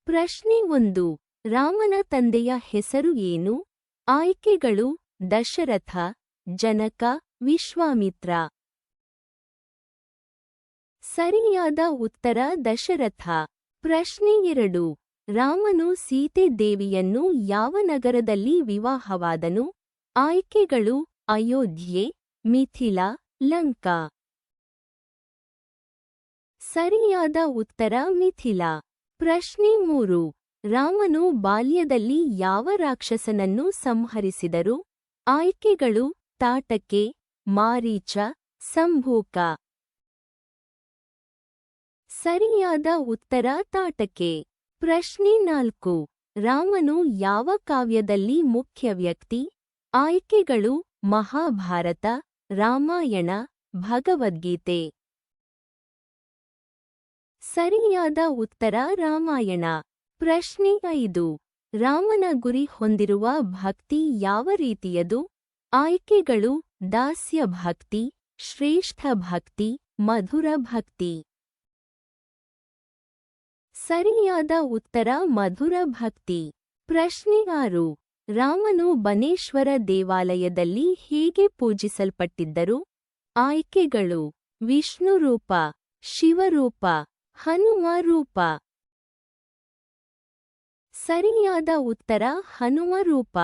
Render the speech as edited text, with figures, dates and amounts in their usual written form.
ಪ್ರಶ್ನೆ 1. ರಾಮನ ತಂದೆಯ ಹೆಸರು ಏನು? ಆಯ್ಕೆಗಳು ದಶರಥ, ಜನಕ, ವಿಶ್ವಾಮಿತ್ರ. ಸರಿಯಾದ ಉತ್ತರ ದಶರಥ. ಪ್ರಶ್ನೆ 2. ರಾಮನು ಸೀತೆ ದೇವಿಯನ್ನು ಯಾವ ನಗರದಲ್ಲಿ ವಿವಾಹವಾದನು? ಆಯ್ಕೆಗಳು ಅಯೋಧ್ಯೆ, ಮಿಥಿಲಾ, ಲಂಕಾ. ಸರಿಯಾದ ಉತ್ತರ ಮಿಥಿಲಾ. ಪ್ರಶ್ನೆ 3. ರಾಮನು ಬಾಲ್ಯದಲ್ಲಿ ಯಾವ ರಾಕ್ಷಸನನ್ನು ಸಂಹರಿಸಿದರು? ಆಯ್ಕೆಗಳು ತಾಟಕೆ, ಮಾರೀಚ, ಸಂಭೂಕ. ಸರಿಯಾದ ಉತ್ತರ ತಾಟಕೆ. ಪ್ರಶ್ನೆ 4. ರಾಮನು ಯಾವ ಕಾವ್ಯದಲ್ಲಿ ಮುಖ್ಯ ವ್ಯಕ್ತಿ? ಆಯ್ಕೆಗಳು ಮಹಾಭಾರತ, ರಾಮಾಯಣ, ಭಗವದ್ಗೀತೆ. ಸರಿಯಾದ ಉತ್ತರ ರಾಮಾಯಣ. ಪ್ರಶ್ನೆ 5. ರಾಮನ ಗುರಿ ಹೊಂದಿರುವ ಭಕ್ತಿ ಯಾವ ರೀತಿಯದು? ಆಯ್ಕೆಗಳು ದಾಸ್ಯ ಭಕ್ತಿ, ಶ್ರೇಷ್ಠ ಭಕ್ತಿ, ಮಧುರ ಭಕ್ತಿ. ಸರಿಯಾದ ಉತ್ತರ ಮಧುರ ಭಕ್ತಿ. ಪ್ರಶ್ನೆ 6. ರಾಮನು ಬನೇಶ್ವರ ದೇವಾಲಯದಲ್ಲಿ ಹೇಗೆ ಪೂಜಿಸಲ್ಪಟ್ಟಿದ್ದರು? ಆಯ್ಕೆಗಳು ವಿಷ್ಣು ರೂಪ, ಶಿವರೂಪ, ಹನುಮ ರೂಪ. ಸರಿಯಾದ ಉತ್ತರ ಹನುಮ ರೂಪ.